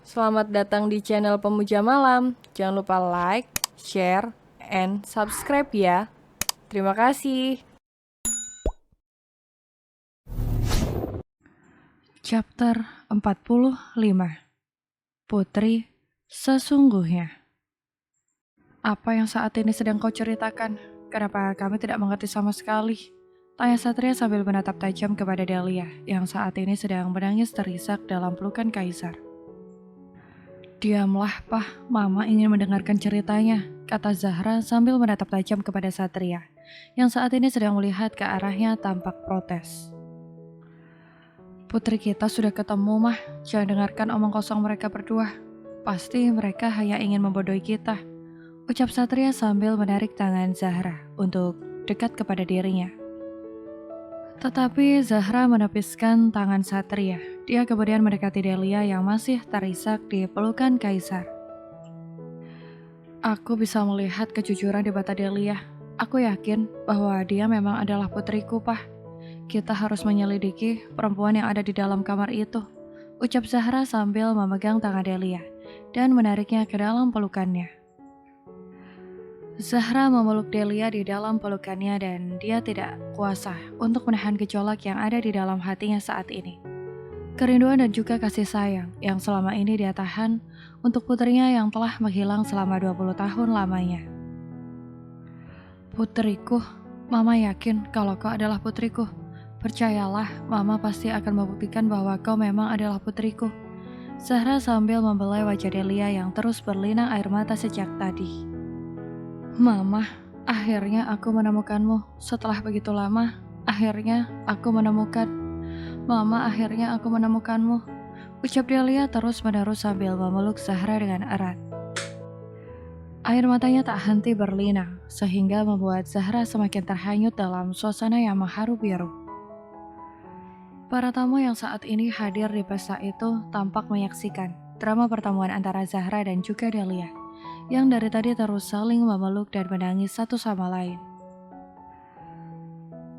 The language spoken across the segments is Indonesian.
Selamat datang di channel Pemuja Malam. Jangan lupa like, share, and subscribe ya. Terima kasih. Chapter 45. Putri sesungguhnya. Apa yang saat ini sedang kau ceritakan? Kenapa kami tidak mengerti sama sekali? Tanya Satria sambil menatap tajam kepada Dahlia yang saat ini sedang menangis terisak dalam pelukan Kaisar. Diamlah, Pah. Mama ingin mendengarkan ceritanya, kata Zahra sambil menatap tajam kepada Satria yang saat ini sedang melihat ke arahnya tampak protes. Putri kita sudah ketemu, Mah. Jangan dengarkan omong kosong mereka berdua. Pasti mereka hanya ingin membodohi kita, ucap Satria sambil menarik tangan Zahra untuk dekat kepada dirinya. Tetapi Zahra menepiskan tangan Satria. Dia kemudian mendekati Dahlia yang masih terisak di pelukan Kaisar. Aku bisa melihat kejujuran di mata Dahlia. Aku yakin bahwa dia memang adalah putriku, Pah. Kita harus menyelidiki perempuan yang ada di dalam kamar itu, ucap Zahra sambil memegang tangan Dahlia dan menariknya ke dalam pelukannya. Zahra memeluk Dahlia di dalam pelukannya dan dia tidak kuasa untuk menahan gejolak yang ada di dalam hatinya saat ini. Kerinduan dan juga kasih sayang yang selama ini dia tahan untuk putrinya yang telah menghilang selama 20 tahun lamanya. Putriku, Mama yakin kalau kau adalah putriku. Percayalah, Mama pasti akan membuktikan bahwa kau memang adalah putriku. Zahra sambil membelai wajah Dahlia yang terus berlinang air mata sejak tadi. Mama, akhirnya aku menemukanmu. Setelah begitu lama, akhirnya aku menemukan. Mama, akhirnya aku menemukanmu, ucap Dahlia terus-menerus sambil memeluk Zahra dengan erat. Air matanya tak henti berlinang, sehingga membuat Zahra semakin terhanyut dalam suasana yang mengharu biru. Para tamu yang saat ini hadir di pesta itu tampak menyaksikan drama pertemuan antara Zahra dan juga Dahlia, yang dari tadi terus saling memeluk dan menangis satu sama lain.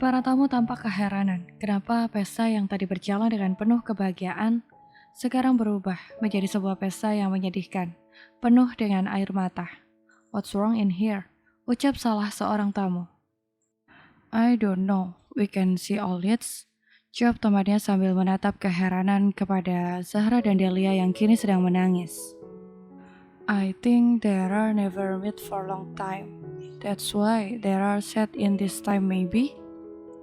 Para tamu tampak keheranan kenapa pesta yang tadi berjalan dengan penuh kebahagiaan sekarang berubah menjadi sebuah pesta yang menyedihkan, penuh dengan air mata. What's wrong in here? Ucap salah seorang tamu. I don't know, we can see all it. Jawab temannya sambil menatap keheranan kepada Zahra dan Dahlia yang kini sedang menangis. I think they are never met for long time. That's why they are sad in this time maybe.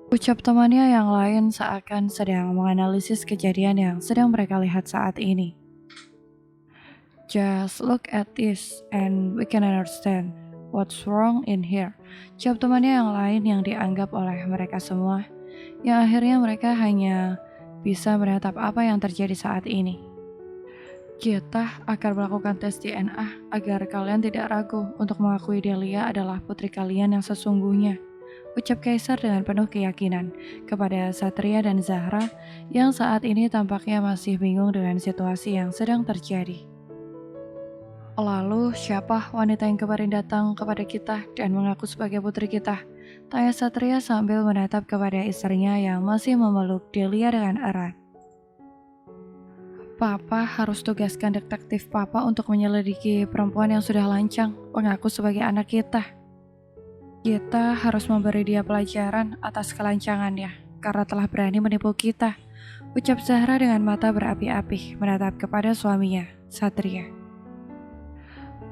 Ucap temannya yang lain seakan sedang menganalisis kejadian yang sedang mereka lihat saat ini. Just look at this and we can understand what's wrong in here. Jawab temannya yang lain yang dianggap oleh mereka semua, yang akhirnya mereka hanya bisa menatap apa yang terjadi saat ini. Kita akan melakukan tes DNA agar kalian tidak ragu untuk mengakui Dahlia adalah putri kalian yang sesungguhnya, ucap Kaisar dengan penuh keyakinan kepada Satria dan Zahra yang saat ini tampaknya masih bingung dengan situasi yang sedang terjadi. Lalu siapa wanita yang kemarin datang kepada kita dan mengaku sebagai putri kita? Tanya Satria sambil menatap kepada istrinya yang masih memeluk Dahlia dengan erat. Papa harus tugaskan detektif Papa untuk menyelidiki perempuan yang sudah lancang mengaku sebagai anak kita. Kita harus memberi dia pelajaran atas kelancangannya karena telah berani menipu kita, ucap Zahra dengan mata berapi-api menatap kepada suaminya, Satria.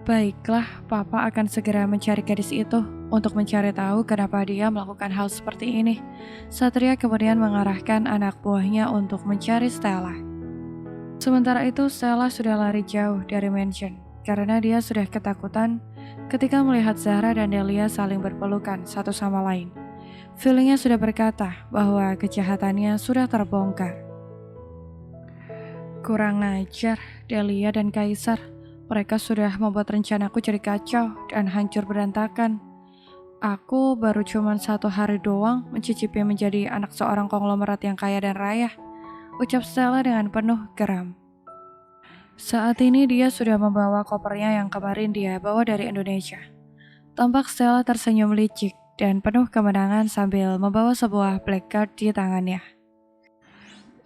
Baiklah, Papa akan segera mencari gadis itu untuk mencari tahu kenapa dia melakukan hal seperti ini. Satria kemudian mengarahkan anak buahnya untuk mencari Stella. Sementara itu, Stella sudah lari jauh dari mansion karena dia sudah ketakutan ketika melihat Zahra dan Dahlia saling berpelukan satu sama lain. Feelingnya sudah berkata bahwa kejahatannya sudah terbongkar. Kurang ajar, Dahlia dan Kaisar. Mereka sudah membuat rencanaku jadi kacau dan hancur berantakan. Aku baru cuma 1 hari doang mencicipi menjadi anak seorang konglomerat yang kaya dan raya, ucap Stella dengan penuh geram. Saat ini dia sudah membawa kopernya yang kemarin dia bawa dari Indonesia. Tampak Stella tersenyum licik dan penuh kemenangan sambil membawa sebuah black card di tangannya.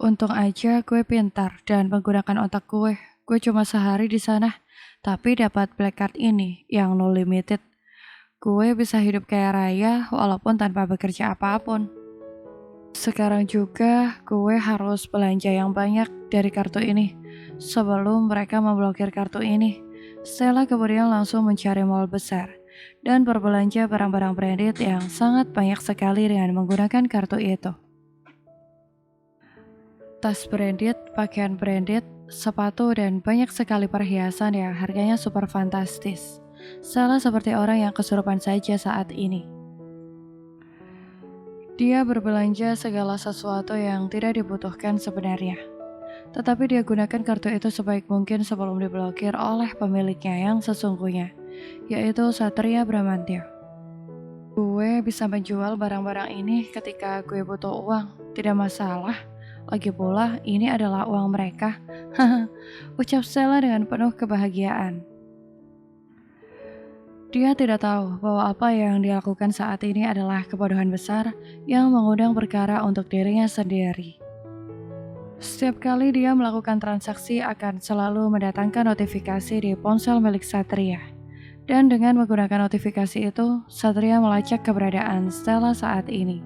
Untung aja gue pintar dan menggunakan otak gue gue cuma sehari di sana, tapi dapat black card ini yang no limited. Gue bisa hidup kayak raya walaupun tanpa bekerja apapun. Sekarang juga gue harus belanja yang banyak dari kartu ini. Sebelum mereka memblokir kartu ini, Stella kemudian langsung mencari mall besar dan berbelanja barang-barang branded yang sangat banyak sekali dengan menggunakan kartu itu. Tas branded, pakaian branded, sepatu, dan banyak sekali perhiasan yang harganya super fantastis. Stella seperti orang yang kesurupan saja saat ini. Dia berbelanja segala sesuatu yang tidak dibutuhkan sebenarnya. Tetapi dia gunakan kartu itu sebaik mungkin sebelum diblokir oleh pemiliknya yang sesungguhnya, yaitu Satria Bramantyo. Gue bisa menjual barang-barang ini ketika gue butuh uang, tidak masalah. Lagi pula, ini adalah uang mereka. Ucap Stella dengan penuh kebahagiaan. Dia tidak tahu bahwa apa yang dia lakukan saat ini adalah kebodohan besar yang mengundang perkara untuk dirinya sendiri. Setiap kali dia melakukan transaksi akan selalu mendatangkan notifikasi di ponsel milik Satria. Dan dengan menggunakan notifikasi itu, Satria melacak keberadaan Stella saat ini.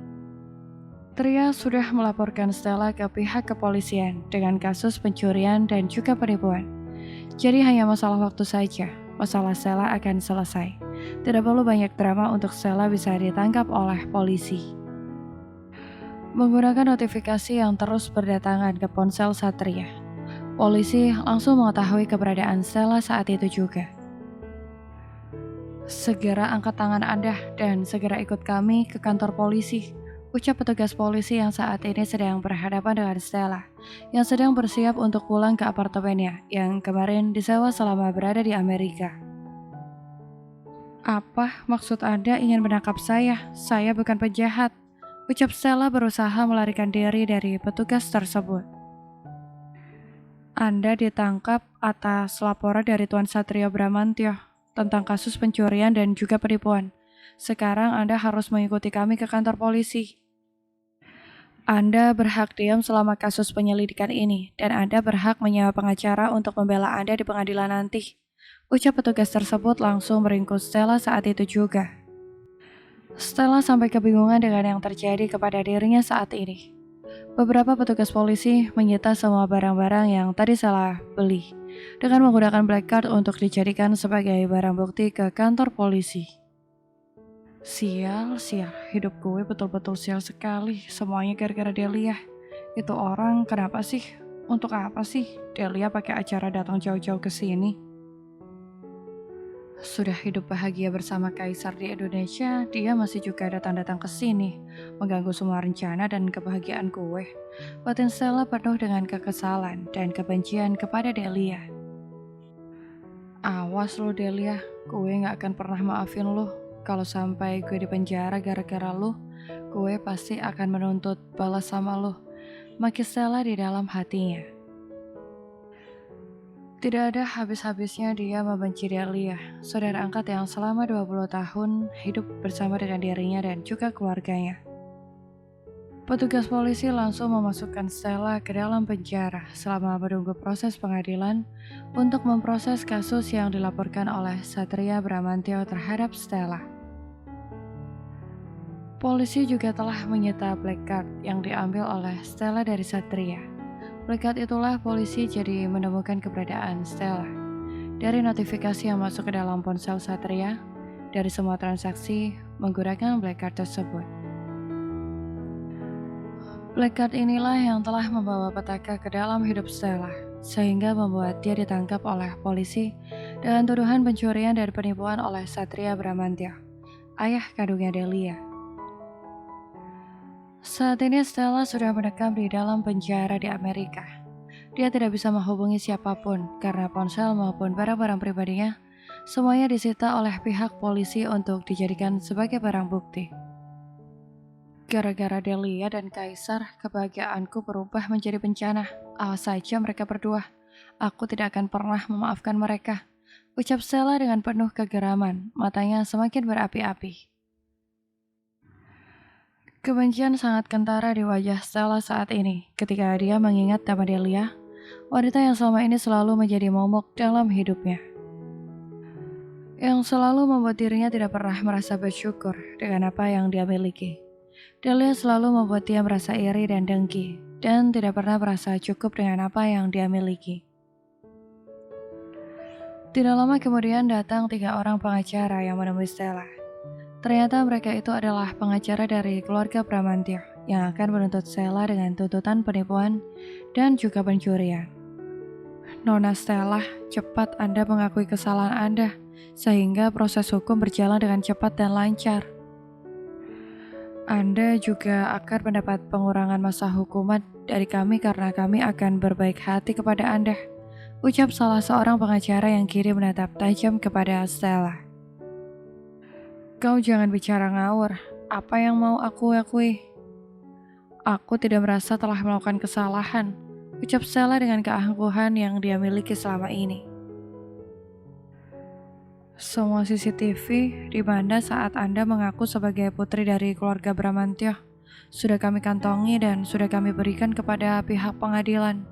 Satria sudah melaporkan Stella ke pihak kepolisian dengan kasus pencurian dan juga penipuan. Jadi hanya masalah waktu saja, masalah Stella akan selesai. Tidak perlu banyak drama untuk Stella bisa ditangkap oleh polisi. Menggunakan notifikasi yang terus berdatangan ke ponsel Satria, polisi langsung mengetahui keberadaan Stella saat itu juga. Segera angkat tangan Anda dan segera ikut kami ke kantor polisi, ucap petugas polisi yang saat ini sedang berhadapan dengan Stella, yang sedang bersiap untuk pulang ke apartemennya yang kemarin disewa selama berada di Amerika. Apa maksud Anda ingin menangkap saya? Saya bukan penjahat, ucap Stella berusaha melarikan diri dari petugas tersebut. Anda ditangkap atas laporan dari Tuan Satria Bramantyo tentang kasus pencurian dan juga penipuan. Sekarang Anda harus mengikuti kami ke kantor polisi. Anda berhak diam selama kasus penyelidikan ini, dan Anda berhak menyewa pengacara untuk membela Anda di pengadilan nanti. Ucap petugas tersebut langsung meringkus Stella saat itu juga. Stella sampai kebingungan dengan yang terjadi kepada dirinya saat ini. Beberapa petugas polisi menyita semua barang-barang yang tadi salah beli, dengan menggunakan black card untuk dijadikan sebagai barang bukti ke kantor polisi. Sial, hidup gue betul-betul sial sekali, semuanya gara-gara Delia. Itu orang kenapa sih? Untuk apa sih Delia pakai acara datang jauh-jauh ke sini? Sudah hidup bahagia bersama Kaisar di Indonesia, dia masih juga datang-datang ke sini, mengganggu semua rencana dan kebahagiaan gue. Batin Stella penuh dengan kekesalan dan kebencian kepada Delia. Awas lo Delia, gue gak akan pernah maafin lo. Kalau sampai gue di penjara gara-gara lo, gue pasti akan menuntut balas sama lo, maki Stella di dalam hatinya. Tidak ada habis-habisnya dia membenci Delia, saudara angkat yang selama 20 tahun hidup bersama dengan dirinya dan juga keluarganya. Petugas polisi langsung memasukkan Stella ke dalam penjara selama menunggu proses pengadilan untuk memproses kasus yang dilaporkan oleh Satria Bramantyo terhadap Stella. Polisi juga telah menyita black card yang diambil oleh Stella dari Satria. Black card itulah polisi jadi menemukan keberadaan Stella dari notifikasi yang masuk ke dalam ponsel Satria dari semua transaksi menggunakan black card tersebut. Black card inilah yang telah membawa petaka ke dalam hidup Stella, sehingga membuat dia ditangkap oleh polisi dengan tuduhan pencurian dan penipuan oleh Satria Bramantyo, ayah kandungnya Delia. Saat ini Stella sudah mendekam di dalam penjara di Amerika. Dia tidak bisa menghubungi siapapun karena ponsel maupun barang-barang pribadinya semuanya disita oleh pihak polisi untuk dijadikan sebagai barang bukti. Gara-gara Delia dan Kaisar, kebahagiaanku berubah menjadi bencana. Awas saja mereka berdua. Aku tidak akan pernah memaafkan mereka. Ucap Stella dengan penuh kegeraman, matanya semakin berapi-api. Kebencian sangat kentara di wajah Stella saat ini ketika dia mengingat nama Delia, wanita yang selama ini selalu menjadi momok dalam hidupnya, yang selalu membuat dirinya tidak pernah merasa bersyukur dengan apa yang dia miliki. Delia selalu membuat dia merasa iri dan dengki, dan tidak pernah merasa cukup dengan apa yang dia miliki. Tidak lama kemudian datang 3 orang pengacara yang menemui Stella. Ternyata mereka itu adalah pengacara dari keluarga Bramantyo yang akan menuntut Stella dengan tuntutan penipuan dan juga pencurian. Nona Stella, cepat Anda mengakui kesalahan Anda, sehingga proses hukum berjalan dengan cepat dan lancar. Anda juga akan mendapat pengurangan masa hukuman dari kami karena kami akan berbaik hati kepada Anda, ucap salah seorang pengacara yang kini menatap tajam kepada Stella. Kau jangan bicara ngawur, apa yang mau aku akui? Aku tidak merasa telah melakukan kesalahan, ucap Stella dengan keangkuhan yang dia miliki selama ini. Semua CCTV di mana saat Anda mengaku sebagai putri dari keluarga Bramantyo sudah kami kantongi dan sudah kami berikan kepada pihak pengadilan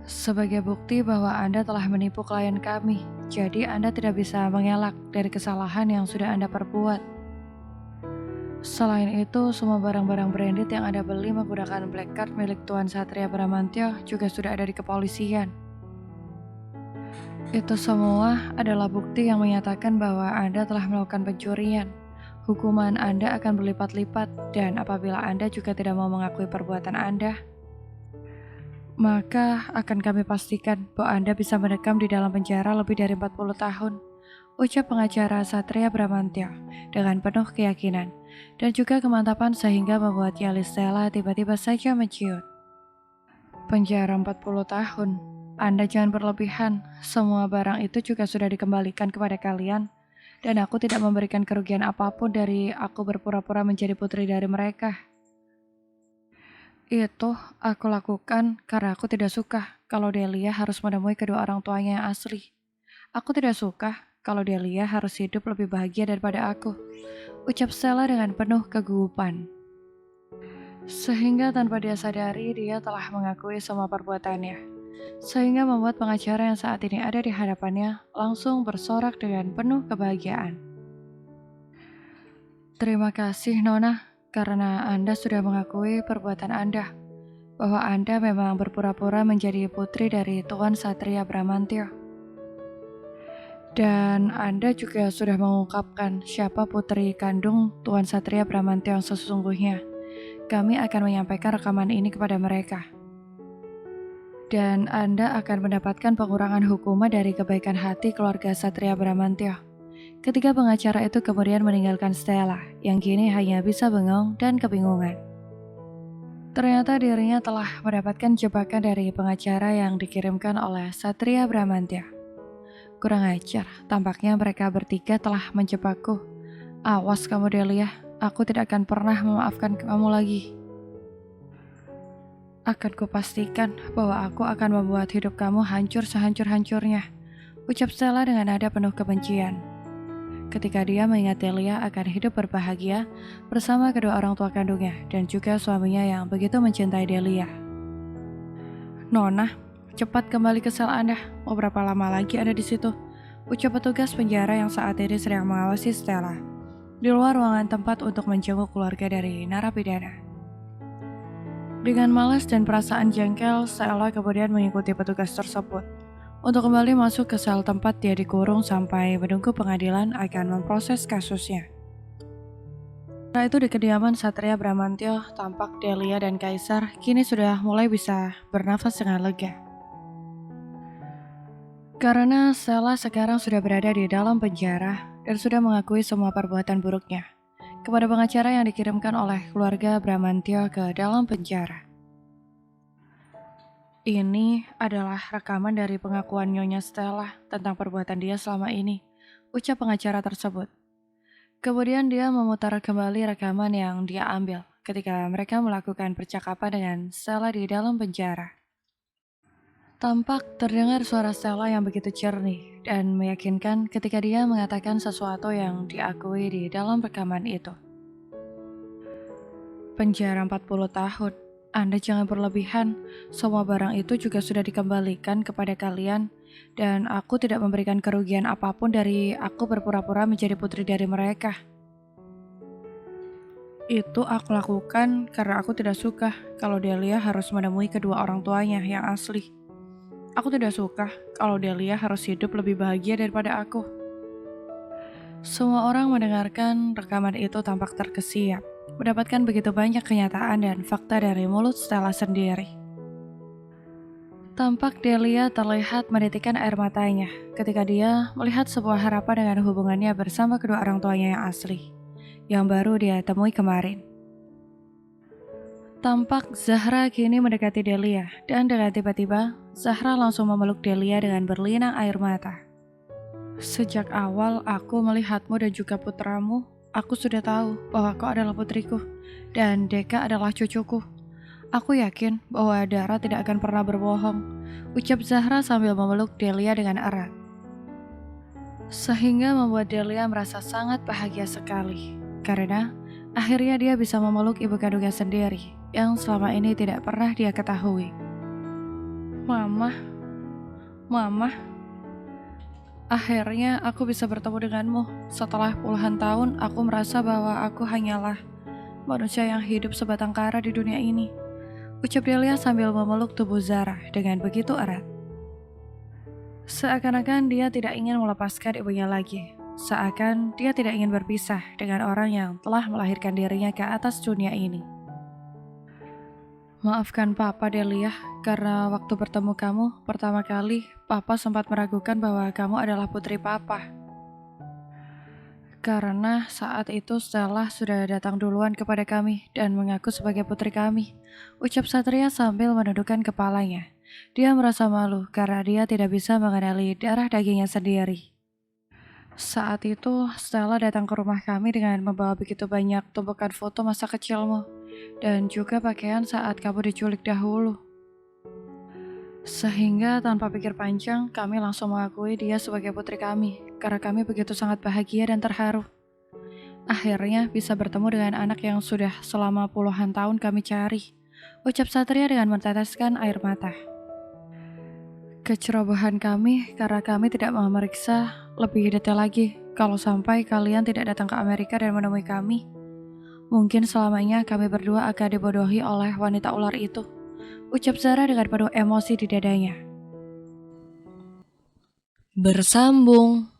sebagai bukti bahwa Anda telah menipu klien kami, jadi Anda tidak bisa mengelak dari kesalahan yang sudah Anda perbuat. Selain itu, semua barang-barang branded yang Anda beli menggunakan black card milik Tuan Satria Bramantyo juga sudah ada di kepolisian. Itu semua adalah bukti yang menyatakan bahwa Anda telah melakukan pencurian. Hukuman Anda akan berlipat-lipat, dan apabila Anda juga tidak mau mengakui perbuatan Anda, maka akan kami pastikan bahwa Anda bisa mendekam di dalam penjara lebih dari 40 tahun, ucap pengacara Satria Bramantyo dengan penuh keyakinan dan juga kemantapan sehingga membuat nyali Stella tiba-tiba saja menciut. Penjara 40 tahun, Anda jangan berlebihan, semua barang itu juga sudah dikembalikan kepada kalian, dan aku tidak memberikan kerugian apapun dari aku berpura-pura menjadi putri dari mereka. Itu aku lakukan karena aku tidak suka kalau Delia harus menemui kedua orang tuanya yang asli. Aku tidak suka kalau Delia harus hidup lebih bahagia daripada aku, ucap Stella dengan penuh kegugupan. Sehingga tanpa dia sadari dia telah mengakui semua perbuatannya, sehingga membuat pengacara yang saat ini ada di hadapannya langsung bersorak dengan penuh kebahagiaan. Terima kasih Nona, karena Anda sudah mengakui perbuatan Anda, bahwa Anda memang berpura-pura menjadi putri dari Tuan Satria Bramantyo. Dan Anda juga sudah mengungkapkan siapa putri kandung Tuan Satria Bramantyo yang sesungguhnya. Kami akan menyampaikan rekaman ini kepada mereka. Dan Anda akan mendapatkan pengurangan hukuman dari kebaikan hati keluarga Satria Bramantyo. Ketika pengacara itu kemudian meninggalkan Stella, yang kini hanya bisa bengong dan kebingungan. Ternyata dirinya telah mendapatkan jebakan dari pengacara yang dikirimkan oleh Satria Bramantyo. Kurang ajar, tampaknya mereka bertiga telah menjebakku. Awas kamu Delia, aku tidak akan pernah memaafkan kamu lagi. Akan kupastikan bahwa aku akan membuat hidup kamu hancur sehancur-hancurnya, ucap Stella dengan nada penuh kebencian. Ketika dia mengingat Delia akan hidup berbahagia bersama kedua orang tua kandungnya dan juga suaminya yang begitu mencintai Delia. Nona, cepat kembali ke sel Anda. Mau berapa lama lagi Anda di situ? Ucap petugas penjara yang saat ini sedang mengawasi Stella di luar ruangan tempat untuk menjenguk keluarga dari narapidana. Dengan malas dan perasaan jengkel, Stella kemudian mengikuti petugas tersebut untuk kembali masuk ke sel tempat dia dikurung sampai menunggu pengadilan akan memproses kasusnya. Setelah itu di kediaman Satria Bramantyo, tampak Delia dan Kaisar kini sudah mulai bisa bernafas dengan lega. Karena Stella sekarang sudah berada di dalam penjara dan sudah mengakui semua perbuatan buruknya kepada pengacara yang dikirimkan oleh keluarga Bramantyo ke dalam penjara. Ini adalah rekaman dari pengakuan Nyonya Stella tentang perbuatan dia selama ini, ucap pengacara tersebut. Kemudian dia memutar kembali rekaman yang dia ambil ketika mereka melakukan percakapan dengan Stella di dalam penjara. Tampak terdengar suara Stella yang begitu jernih dan meyakinkan ketika dia mengatakan sesuatu yang diakui di dalam rekaman itu. Penjara 40 tahun. Anda jangan berlebihan, semua barang itu juga sudah dikembalikan kepada kalian, dan aku tidak memberikan kerugian apapun dari aku berpura-pura menjadi putri dari mereka. Itu aku lakukan karena aku tidak suka kalau Delia harus menemui kedua orang tuanya yang asli. Aku tidak suka kalau Delia harus hidup lebih bahagia daripada aku. Semua orang mendengarkan rekaman itu tampak terkesiap, mendapatkan begitu banyak kenyataan dan fakta dari mulut Stella sendiri. Tampak Delia terlihat menitikkan air matanya ketika dia melihat sebuah harapan dengan hubungannya bersama kedua orang tuanya yang asli, yang baru dia temui kemarin. Tampak Zahra kini mendekati Delia, dan dengan tiba-tiba, Zahra langsung memeluk Delia dengan berlinang air mata. Sejak awal aku melihatmu dan juga putramu, aku sudah tahu bahwa kau adalah putriku, dan Deka adalah cucuku. Aku yakin bahwa Dara tidak akan pernah berbohong, ucap Zahra sambil memeluk Delia dengan erat. Sehingga membuat Delia merasa sangat bahagia sekali, karena akhirnya dia bisa memeluk ibu kandungnya sendiri, yang selama ini tidak pernah dia ketahui. Mama. Akhirnya aku bisa bertemu denganmu. Setelah puluhan tahun, aku merasa bahwa aku hanyalah manusia yang hidup sebatang kara di dunia ini, ucap Delia sambil memeluk tubuh Zahra dengan begitu erat. Seakan-akan dia tidak ingin melepaskan ibunya lagi. Seakan dia tidak ingin berpisah dengan orang yang telah melahirkan dirinya ke atas dunia ini. Maafkan Papa Delia, karena waktu bertemu kamu pertama kali, Papa sempat meragukan bahwa kamu adalah putri Papa. Karena saat itu Stella sudah datang duluan kepada kami dan mengaku sebagai putri kami, ucap Satria sambil menundukkan kepalanya. Dia merasa malu karena dia tidak bisa mengenali darah dagingnya sendiri. Saat itu, Stella datang ke rumah kami dengan membawa begitu banyak tumpukan foto masa kecilmu, dan juga pakaian saat kamu diculik dahulu. Sehingga tanpa pikir panjang, kami langsung mengakui dia sebagai putri kami, karena kami begitu sangat bahagia dan terharu. Akhirnya bisa bertemu dengan anak yang sudah selama puluhan tahun kami cari, ucap Satria dengan meneteskan air mata. Kecerobohan kami karena kami tidak mau memeriksa lebih detail lagi kalau sampai kalian tidak datang ke Amerika dan menemui kami. Mungkin selamanya kami berdua akan dibodohi oleh wanita ular itu, ucap Zahra dengan penuh emosi di dadanya. Bersambung.